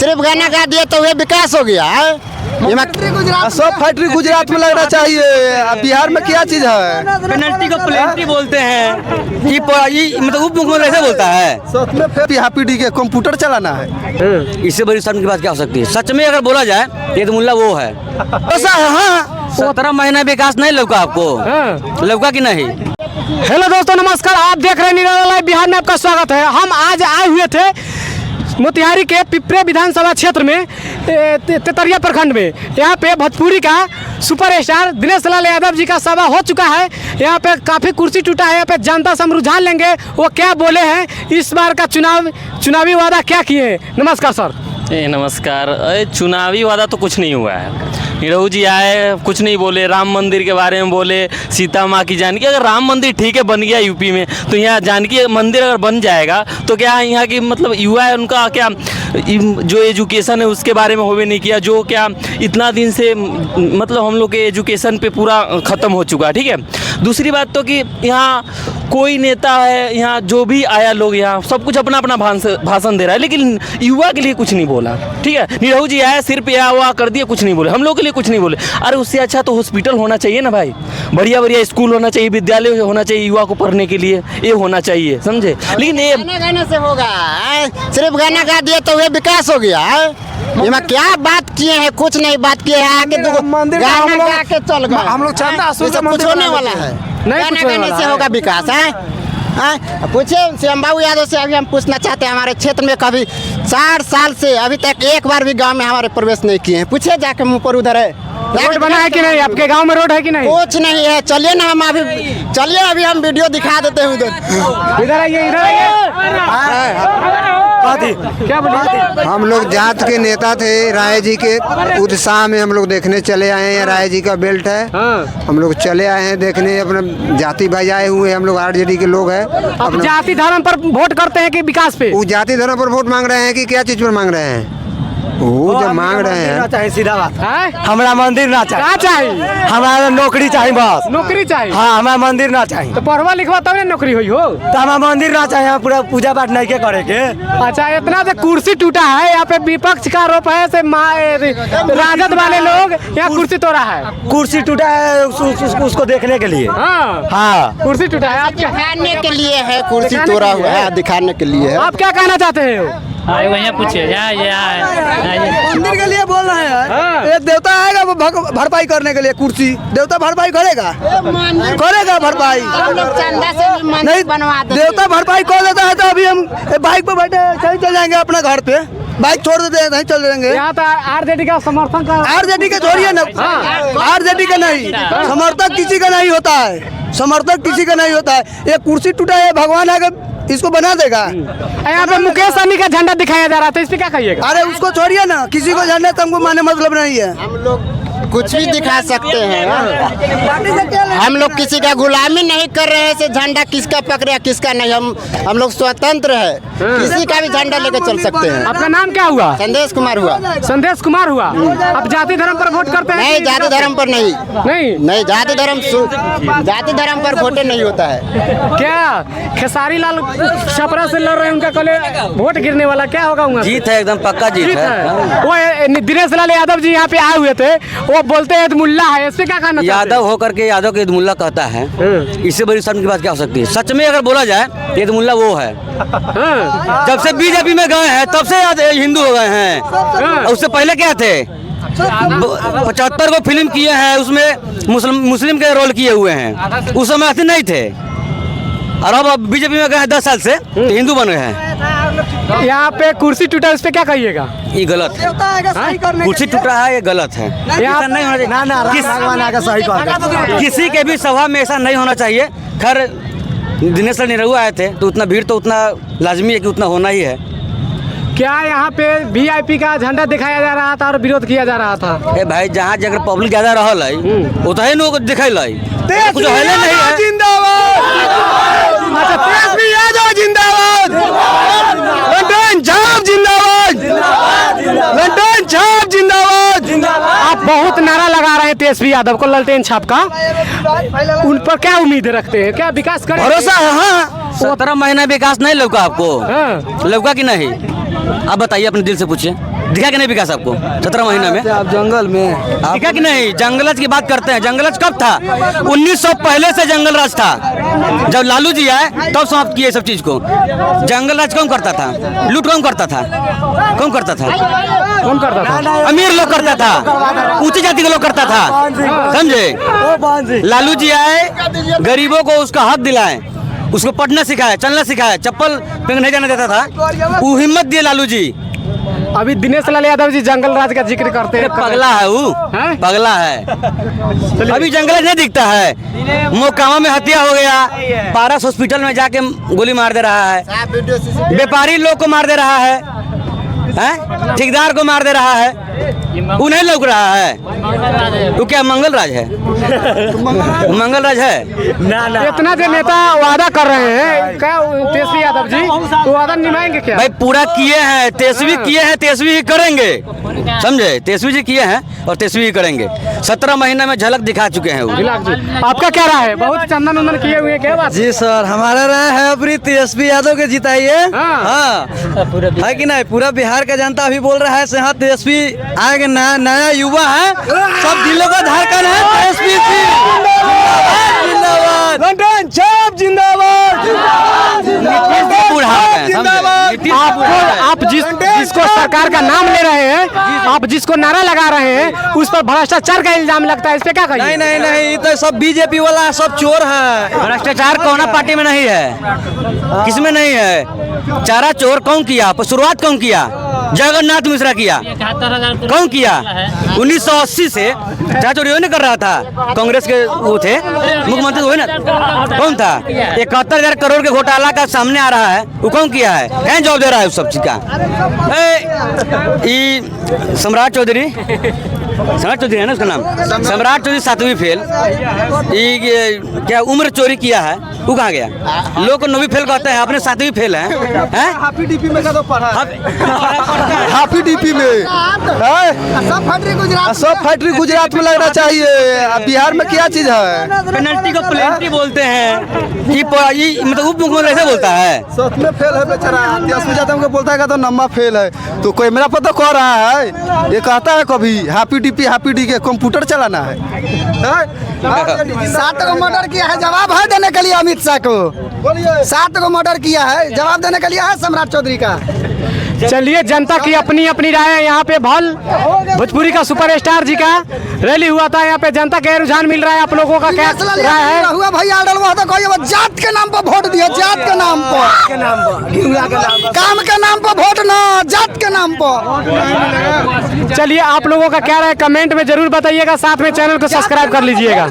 सिर्फ गाना गा दिए तो वे विकास हो गया है। सब फैक्ट्री गुजरात में लगना चाहिए। बिहार में क्या चीज है? पेनल्टी को प्लेंटी बोलते हैं। ये मतलब उप मुख्यमंत्री ऐसे बोलता है। सच में पीडी के कंप्यूटर चलाना है। इससे बड़ी शर्म की बात क्या हो सकती है? सच में अगर बोला जाए ये तो मुल्ला वो है। ऐसा है। हाँ 17 महीना विकास नहीं लौका आपको? लौका कि नहीं? हेलो दोस्तों, नमस्कार। आप देख रहे हैं निराला लाइव बिहार में, आपका स्वागत है। हम आज आए हुए थे मोतिहारी के पिपरे विधानसभा क्षेत्र में, तेतरिया प्रखंड में। यहाँ पे भोजपुरी का सुपरस्टार दिनेश लाल यादव जी का सभा हो चुका है। यहाँ पे काफ़ी कुर्सी टूटा है। यहाँ पे जनता से हम रुझान लेंगे वो क्या बोले हैं, इस बार का चुनावी वादा क्या किए हैं। नमस्कार सर। नमस्कार। चुनावी वादा तो कुछ नहीं हुआ है। निरहू जी आए, कुछ नहीं बोले, राम मंदिर के बारे में बोले, सीता माँ की जानकी। अगर राम मंदिर ठीक है बन गया यूपी में, तो यहाँ जानकी मंदिर अगर बन जाएगा तो क्या यहाँ की मतलब युवा है उनका क्या जो एजुकेशन है उसके बारे में होवे नहीं किया, जो क्या इतना दिन से मतलब हम लोग के एजुकेशन पे पूरा ख़त्म हो चुका है। ठीक है। दूसरी बात तो कि यहाँ कोई नेता है, यहाँ जो भी आया लोग यहाँ सब कुछ अपना अपना भाषण दे रहा है, लेकिन युवा के लिए कुछ नहीं बोला। ठीक है। निरहू जी आया, सिर्फ यहाँ हुआ कर दिया, कुछ नहीं बोले। हम लोग के लिए कुछ नहीं बोले। अरे उससे अच्छा तो हॉस्पिटल होना चाहिए ना भाई, बढ़िया बढ़िया स्कूल होना चाहिए, विद्यालय होना चाहिए युवा को पढ़ने के लिए, ये होना चाहिए, समझे। लेकिन ये गाने से होगा, सिर्फ गाना गा दिए तो वे विकास हो गया है। ये क्या बात किए हैं? कुछ नहीं बात किए हैं। आगे तो गाना गा के चल गए। हम लोग चंदा कुछ होने वाला है, गाना गाने से होगा विकास है। पूछे श्याम बाबू यादव से अभी हम पूछना चाहते हैं, हमारे क्षेत्र में कभी 4 साल से अभी तक एक बार भी गांव में हमारे प्रवेश नहीं किए हैं। पूछे जाके मुँह पर उधर है, रोड बना है कि नहीं? आपके गांव में रोड है कि नहीं? कुछ नहीं है। चलिए ना, हम अभी चलिए, अभी हम वीडियो दिखा देते हैं उधर। इधर आइए, इधर आइए। क्या बोलिए? हम लोग जात के नेता थे, राय जी के उत्साह में हम लोग देखने चले आए हैं। राय जी का बेल्ट है। हम लोग चले आए हैं देखने, अपने जाति भाई आए हुए, हम लोग आरजेडी के लोग हैं। अब जाति धर्म पर वोट करते हैं कि विकास पे? वो जाति धर्म पर वोट मांग रहे हैं कि क्या चीज पर मांग रहे हैं? वो जब मांग रहे हैं, सीधा बात, है? हमारा मंदिर ना चाहिए। क्या चाहिए? हमारा नौकरी चाहिए बस। नौकरी चाहिए? हाँ, हमारा मंदिर ना चाहिए। तो पढ़वा लिखवा तब ना नौकरी हुई हो। तो हमारा मंदिर ना चाहिए, हम पूरा पूजा पाठ नहीं के करे के। अच्छा, इतना से कुर्सी टूटा है, यहाँ पे विपक्ष का आरोप है से राजद वाले लोग यहाँ कुर्सी तोड़ा है। कुर्सी टूटा है उसको देखने के लिए। हाँ, कुर्सी टूटा है। आप क्या दिखाने के लिए है? कुर्सी तोड़ा हुआ है, दिखाने के लिए है। आप क्या कहना चाहते हैं? वहीं पूछिए। मंदिर के लिए बोल रहे हैं। एक देवता आएगा वो भरपाई करने के लिए, कुर्सी देवता भरपाई करेगा भरपाई नहीं, देवता भरपाई कर देता है। तो अभी हम बाइक पे बैठे कहीं चल जाएंगे अपने घर पे, बाइक छोड़ देते हैं, कहीं चल जाएंगे। यहाँ तो आरजेडी का समर्थन का, आरजेडी का छोड़िए ना, आरजेडी का नहीं, समर्थक किसी का नहीं होता है, समर्थक किसी का नहीं होता है। एक कुर्सी टूटा है, भगवान आकर इसको बना देगा। यहाँ पे मुकेश सहनी का झंडा दिखाया जा रहा था, इस पे क्या कहिएगा? अरे उसको छोड़िए ना, किसी को झंडा तो हमको माने मतलब नहीं है। हम लोग कुछ भी दिखा सकते हैं। हम लोग किसी का गुलामी नहीं कर रहे हैं। झंडा किसका पकड़े किसका नहीं, हम लोग स्वतंत्र है, किसी का भी झंडा लेकर चल सकते हैं। आपका नाम क्या हुआ? संदेश कुमार हुआ। संदेश कुमार हुआ। अब जाति धर्म पर वोट करते हैं? नहीं, जाति धर्म पर नहीं, नहीं जाति धर्म पर वोट नहीं होता है। क्या खेसारी लाल छपरा से लड़ रहे हैं, उनका कल वोट गिरने वाला, क्या होगा? जीत है, एकदम पक्का जीत है। वो दिनेश लाल यादव जी यहाँ पे आए हुए थे, वो बोलते हैं मुल्ला है, इससे क्या कहना? यादव होकर के यादव के मुल्ला कहता है। इससे बड़ी शर्म की बात क्या हो सकती है? सच में अगर बोला जाए ये तो मुल्ला वो है। जब से बीजेपी में गए हैं तब से हिंदू हो गए हैं। उससे पहले क्या थे? 75 को फिल्म किए हैं, उसमें मुस्लिम के रोल किए हुए हैं। उस समय ऐसे नहीं थे, और अब बीजेपी में गए 10 साल से तो हिंदू बन गए हैं। यहाँ पे कुर्सी टूटा, इस पे क्या कहिएगा? ये गलत है। कुर्सी टूटा है, ये गलत है। ऐसा नहीं होना चाहिए। किसी के भी सभा में ऐसा नहीं होना चाहिए। खैर दिनेश लाल निरहू आए थे तो उतना भीड़ तो उतना लाजमी है कि उतना होना ही है। क्या यहाँ पे वीआईपी का झंडा दिखाया जा रहा था और विरोध किया जा रहा था? ए भाई, जहाँ जगह पब्लिक ज्यादा रहल है उतने लोग दिखे कुछ है नहीं है। जिंदाबाद, तेजस्वी यादव जिंदाबाद, लंदन छाप जिंदाबाद, लंदन छाप जिंदाबाद। आप बहुत नारा लगा रहे हैं तेजस्वी यादव को, ललटेन छाप का, उन पर क्या उम्मीद रखते हैं? क्या विकास करेंगे? भरोसा है। हाँ 17 महीना विकास नहीं लौका आपको? लौका कि नहीं? आप बताइए, अपने दिल से पूछिए, दिखा कि नहीं विकास आपको 17 महीना में? आप जंगल में दिखा कि नहीं? जंगलराज की बात करते हैं, जंगलराज कब था? 1900 पहले से जंगलराज था। जब लालू जी आए तब समाप्त किए सब चीज को। जंगलराज कौन करता था? लूट कौन करता था? कौन करता था? कौन करता था? अमीर लोग करता था, ऊंची जाति के लोग करता था, समझे? लालू जी आए, गरीबों को उसका हक दिलाए, उसको पढ़ना सिखाया, चलना सिखाया, चप्पल पहन नहीं जाने देता था, वो हिम्मत दिए लालू जी। अभी दिनेश लाल यादव जी जंगल राज का जिक्र करते हैं। पगला है वो, हैं? पगला है। अभी जंगल नहीं दिखता है। मोकामा में हत्या हो गया, पारस हॉस्पिटल में जाके गोली मार दे रहा है, व्यापारी लोग को मार दे रहा है, हैं? ठेकेदार को मार दे रहा है, वो नहीं लौक रहा है। वो क्या मंगल राज है? मंगल राज है? इतना जो नेता वादा कर रहे हैं, क्या तेजस्वी यादव जी वो वादा निभाएंगे क्या? भाई पूरा किए हैं, तेजस्वी किए हैं, तेजस्वी ही करेंगे, समझे? तेजस्वी जी किए हैं और तेजस्वी ही करेंगे। 17 महीने में झलक दिखा चुके हैं वो। आपका क्या राय है? बहुत चंदन उंदन किए हुए, क्या बात? जी सर, हमारा राय है अपनी तेजस्वी यादव के जिताइए। हाँ, है कि नहीं? पूरा बिहार का जनता अभी बोल रहा है से हाँ तेजस्वी आएंगे, नया युवा है, सब दिलों का धड़कन है तेजस्वी जी। जिंदाबाद, लंदन छाप जिंदाबाद, आप जिसको सरकार का नाम ले रहे हैं, आप जिसको नारा लगा रहे हैं, उस पर भ्रष्टाचार का इल्जाम लगता है, इस पे क्या कहिए? नहीं नहीं नहीं, तो सब बीजेपी वाला सब चोर है। भ्रष्टाचार कौन पार्टी में नहीं है? किसमें नहीं है? चारा चोर कौन किया? शुरुआत कौन किया? जगन्नाथ मिश्रा किया। कौन किया? 1980 से चारा चोरी नहीं कर रहा था, कांग्रेस के वो थे मुख्यमंत्री, वो है ना, कौन था? 71,000 करोड़ के घोटाला का सामने आ रहा है, वो कौन किया है? कहीं जवाब दे रहा है उस सब चीज का? सम्राट चौधरी है ना उसका नाम, सम्राट चौधरी 7वीं फेल। ये क्या उम्र चोरी किया है, वो कहाँ गया? लोग को 9वीं फेल कहते हैं, अपने 7वीं फेल है। हाफी डीपी में कदम पढ़ा है, हाफी डीपी में सब फैक्ट्री गुजरात में लगना चाहिए। बिहार में क्या चीज है? पेनल्टी को प्लेंटी बोलते हैं कि मतलब उप मुख्यमंत्री ऐसे बोलता है। सच में फेल है बेचारा, तेजस्वी यादव को बोलता है तो नम्मा फेल है, तो कोई मेरा पता कह रहा है, ये कहता है कभी हाफी डी के कंप्यूटर चलाना है। 7 को मर्डर किया है, जवाब है देने के लिए अमित शाह को। 7 को मर्डर किया है, जवाब देने के लिए है सम्राट चौधरी का। चलिए, जनता की अपनी अपनी राय है। यहाँ पे भल भोजपुरी का सुपरस्टार जी का रैली हुआ था, यहाँ पे जनता का रुझान मिल रहा है। आप लोगों का क्या राय है? हुआ भैया तो जात के नाम पर वोट दिया, जात के नाम पर, काम के नाम पर वोट ना, जात के नाम पर। चलिए, आप लोगों का क्या राय कमेंट में जरूर बताइएगा, साथ में चैनल को सब्सक्राइब कर लीजिएगा।